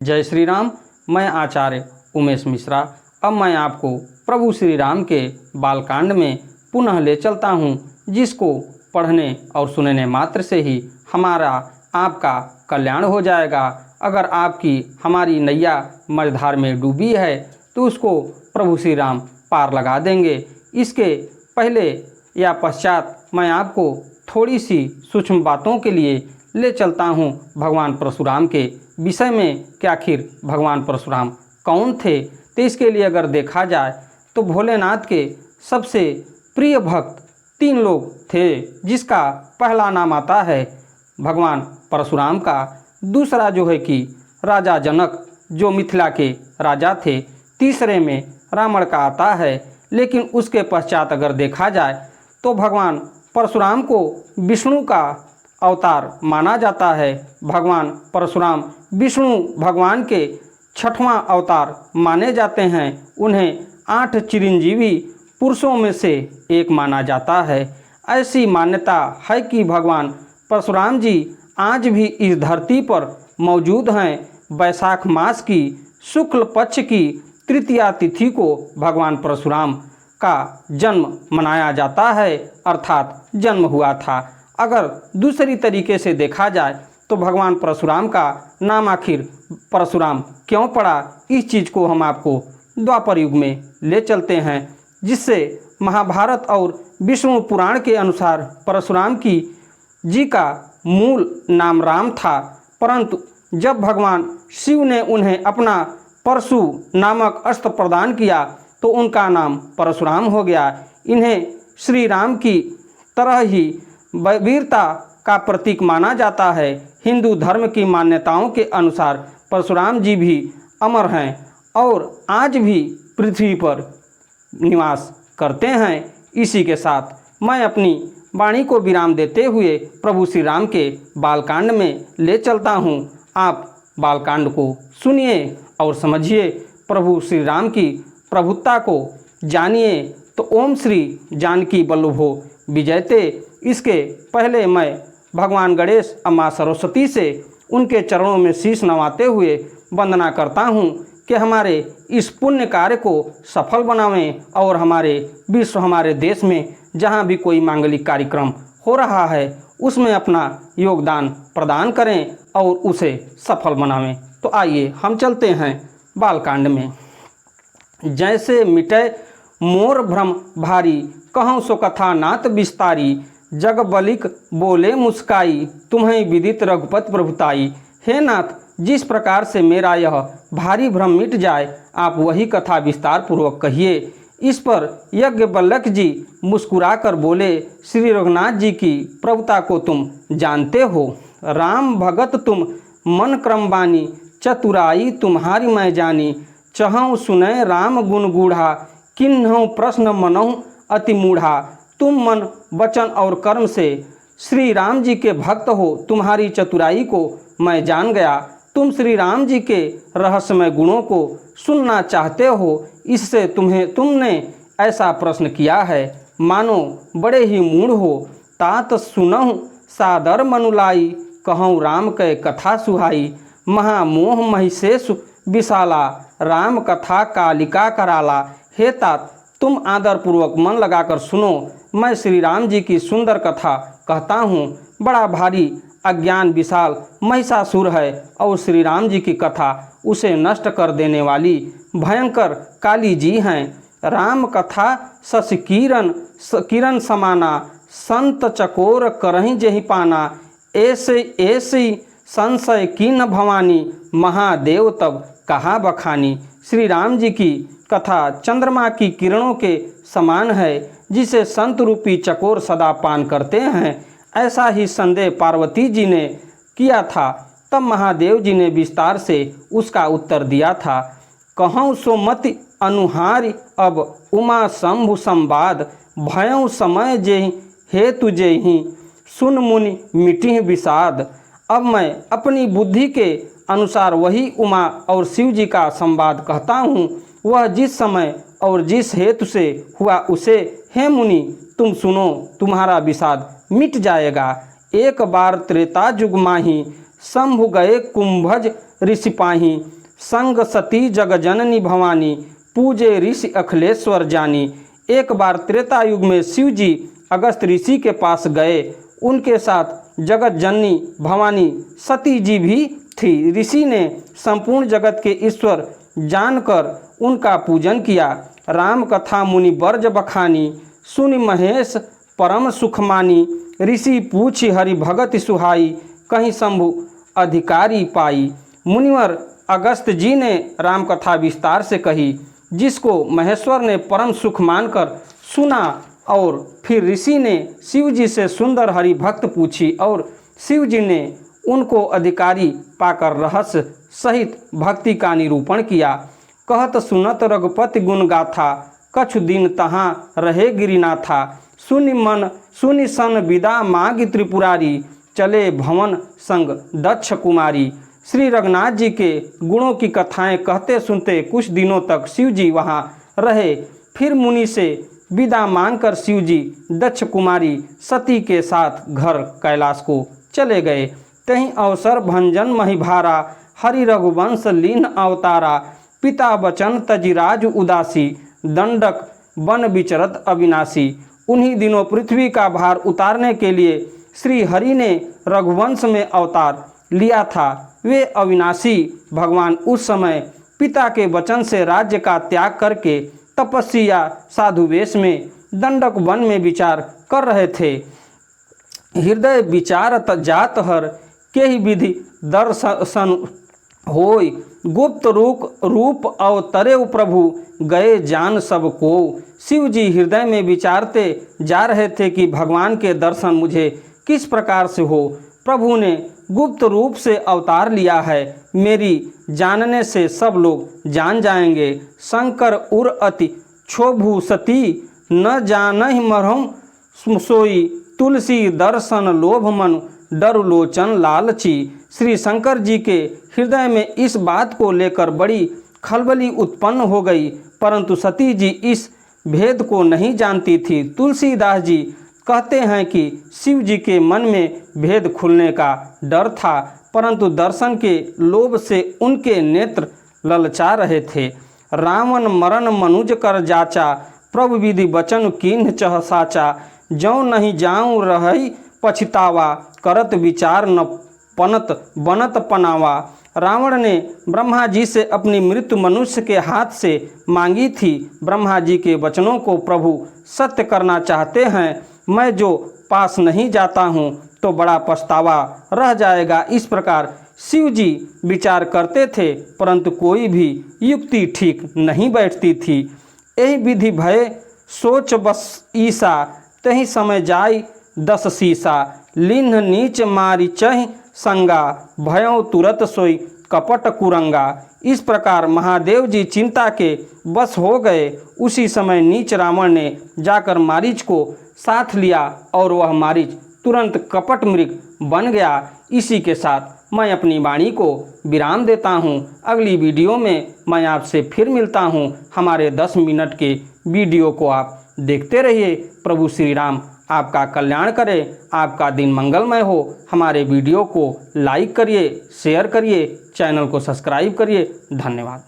जय श्री राम। मैं आचार्य उमेश मिश्रा अब मैं आपको प्रभु श्री राम के बालकांड में पुनः ले चलता हूँ, जिसको पढ़ने और सुनने मात्र से ही हमारा आपका कल्याण हो जाएगा। अगर आपकी हमारी नैया मझधार में डूबी है तो उसको प्रभु श्री राम पार लगा देंगे। इसके पहले या पश्चात मैं आपको थोड़ी सी सूक्ष्म बातों के लिए ले चलता हूँ भगवान परशुराम के विषय में कि आखिर भगवान परशुराम कौन थे। तो इसके लिए अगर देखा जाए तो भोलेनाथ के सबसे प्रिय भक्त 3 लोग थे, जिसका पहला नाम आता है भगवान परशुराम का, दूसरा जो है कि राजा जनक जो मिथिला के राजा थे, तीसरे में रावण का आता है। लेकिन उसके पश्चात अगर देखा जाए तो भगवान परशुराम को विष्णु का अवतार माना जाता है। भगवान परशुराम विष्णु भगवान के 6वां अवतार माने जाते हैं। उन्हें 8 चिरंजीवी पुरुषों में से एक माना जाता है। ऐसी मान्यता है कि भगवान परशुराम जी आज भी इस धरती पर मौजूद हैं। वैशाख मास की शुक्ल पक्ष की तृतीया तिथि को भगवान परशुराम का जन्म मनाया जाता है, अर्थात जन्म हुआ था। अगर दूसरी तरीके से देखा जाए तो भगवान परशुराम का नाम आखिर परशुराम क्यों पड़ा, इस चीज़ को हम आपको द्वापर युग में ले चलते हैं, जिससे महाभारत और विष्णु पुराण के अनुसार परशुराम जी का मूल नाम राम था। परंतु जब भगवान शिव ने उन्हें अपना परशु नामक अस्त्र प्रदान किया तो उनका नाम परशुराम हो गया। इन्हें श्री राम की तरह ही वीरता का प्रतीक माना जाता है। हिंदू धर्म की मान्यताओं के अनुसार परशुराम जी भी अमर हैं और आज भी पृथ्वी पर निवास करते हैं। इसी के साथ मैं अपनी वाणी को विराम देते हुए प्रभु श्री राम के बालकांड में ले चलता हूँ। आप बालकांड को सुनिए और समझिए, प्रभु श्री राम की प्रभुता को जानिए। तो ओम श्री जानकी वल्लभो विजयते। इसके पहले मैं भगवान गणेश अम्मा सरस्वती से उनके चरणों में शीश नवाते हुए वंदना करता हूँ कि हमारे इस पुण्य कार्य को सफल बनावें और हमारे विश्व, हमारे देश में जहाँ भी कोई मांगलिक कार्यक्रम हो रहा है उसमें अपना योगदान प्रदान करें और उसे सफल बनावें। तो आइए हम चलते हैं बालकांड में। जैसे मिटे मोर भ्रम भारी, कहूँ सो कथा नात विस्तारी, जग बलिक बोले मुस्काई, तुम्हें विदित रघुपति प्रभुताई। हे नाथ, जिस प्रकार से मेरा यह भारी भ्रम मिट जाए आप वही कथा विस्तार पूर्वक कहिए। इस पर यज्ञ बल्लक जी मुस्कुरा कर बोले, श्री रघुनाथ जी की प्रभुता को तुम जानते हो। राम भगत तुम मन क्रम बानी, चतुराई तुम्हारी मैं जानी। चहऊँ सुनय राम गुण गूढ़ा, किन्हऊँ प्रश्न मनऊँ अति मूढ़ा। तुम मन वचन और कर्म से श्री राम जी के भक्त हो, तुम्हारी चतुराई को मैं जान गया। तुम श्री राम जी के रहस्यमय गुणों को सुनना चाहते हो, इससे तुमने ऐसा प्रश्न किया है, मानो बड़े ही मूढ़ हो। तात सुनहु सादर मनुलाई, कहूँ राम कै कथा सुहाई। महामोह महिषेश विशाला, राम कथा कालिका कराला। हे तात, तुम आदरपूर्वक मन लगाकर सुनो, मैं श्री राम जी की सुंदर कथा कहता हूँ। बड़ा भारी अज्ञान विशाल महिषासुर है और श्री राम जी की कथा उसे नष्ट कर देने वाली भयंकर काली जी हैं। राम कथा शश किरण समाना, संत चकोर करहीं जेहि पाना। ऐसी संशय कीन भवानी, महादेव तब कहा बखानी। श्री राम जी की कथा चंद्रमा की किरणों के समान है, जिसे संत रूपी चकोर सदा पान करते हैं। ऐसा ही संदेह पार्वती जी ने किया था। तब महादेव जी ने विस्तार से उसका उत्तर दिया था। कहूँ सो मति अनुहारी, अब उमा शंभु संवाद। भयों समय जेहि हेतु जेहि, सुन मुनि मिटी विषाद। अब मैं अपनी बुद्धि के अनुसार वही उमा और शिव जी का संवाद कहता हूँ। वह जिस समय और जिस हेतु से हुआ उसे हे मुनि तुम सुनो, तुम्हारा विषाद मिट जाएगा। एक बार त्रेता युग माही, शंभु गए कुंभज ऋषि पाही, संग सती जगजननी भवानी, पूजे ऋषि अखिलेश्वर जानी। एक बार त्रेता युग में शिव जी अगस्त ऋषि के पास गए। उनके साथ जगत जननी भवानी सती जी भी थी। ऋषि ने संपूर्ण जगत के ईश्वर जानकर उनका पूजन किया। राम कथा मुनि बर्ज बखानी, सुनि महेश परम सुख मानी। ऋषि पूछी हरि भगत सुहाई, कहीं शंभु अधिकारी पाई। मुनिवर अगस्त जी ने राम कथा विस्तार से कही, जिसको महेश्वर ने परम सुख मानकर सुना। और फिर ऋषि ने शिव जी से सुंदर हरि भक्त पूछी और शिव जी ने उनको अधिकारी पाकर रहस्य सहित भक्ति का निरूपण किया। कहत सुनत रघुपति गुण गाथा, कछु दिन तहाँ रहे गिरिनाथा। सुनि सन विदा मांगी त्रिपुरारी, चले भवन संग दक्ष कुमारी। श्री रघुनाथ जी के गुणों की कथाएं कहते सुनते कुछ दिनों तक शिव जी वहाँ रहे। फिर मुनि से विदा मांगकर शिव जी दक्ष कुमारी सती के साथ घर कैलाश को चले गए। कहीं अवसर भंजन महिभारा, हरि रघुवंश लीन अवतारा। पिता बचन तजिराज उदासी, दंडक बन विचरत अविनाशी। उन्हीं दिनों पृथ्वी का भार उतारने के लिए श्री हरि ने रघुवंश में अवतार लिया था। वे अविनाशी भगवान उस समय पिता के वचन से राज्य का त्याग करके तपस्या साधु वेश में दंडक वन में विचार कर रहे थे। हृदय विचारत जात हर, के ही विधि दर्शन होय। गुप्त रूप अवतरे प्रभु, गए जान सब को। शिव जी हृदय में विचारते जा रहे थे कि भगवान के दर्शन मुझे किस प्रकार से हो। प्रभु ने गुप्त रूप से अवतार लिया है, मेरी जानने से सब लोग जान जाएंगे। शंकर उर अति क्षोभु सती, न जानहि मरहु सोई। तुलसी दर्शन लोभ मन, डर लोचन लालची। श्री शंकर जी के हृदय में इस बात को लेकर बड़ी खलबली उत्पन्न हो गई, परंतु सती जी इस भेद को नहीं जानती थी। तुलसीदास जी कहते हैं कि शिव जी के मन में भेद खुलने का डर था, परंतु दर्शन के लोभ से उनके नेत्र ललचा रहे थे। रावण मरण मनुज कर जाचा, प्रभु विधि वचन कीन्ह चह साचा। जौ नहीं जाऊं रही पछतावा, करत विचार न पनत बनत पनावा। रावण ने ब्रह्मा जी से अपनी मृत्यु मनुष्य के हाथ से मांगी थी। ब्रह्मा जी के वचनों को प्रभु सत्य करना चाहते हैं। मैं जो पास नहीं जाता हूँ तो बड़ा पछतावा रह जाएगा। इस प्रकार शिव जी विचार करते थे, परंतु कोई भी युक्ति ठीक नहीं बैठती थी। यही विधि भय सोच बस ईसा, तही समय जाय 10 शीसा। लिन्ह नीच मारी चह संगा, भयों तुरत सोई कपट कुरंगा। इस प्रकार महादेव जी चिंता के बस हो गए। उसी समय नीच रावण ने जाकर मारीच को साथ लिया और वह मारीच तुरंत कपट मृग बन गया। इसी के साथ मैं अपनी वाणी को विराम देता हूँ। अगली वीडियो में मैं आपसे फिर मिलता हूँ। हमारे 10 मिनट के वीडियो को आप देखते रहिए। प्रभु श्री राम आपका कल्याण करे, आपका दिन मंगलमय हो। हमारे वीडियो को लाइक करिए, शेयर करिए, चैनल को सब्सक्राइब करिए। धन्यवाद।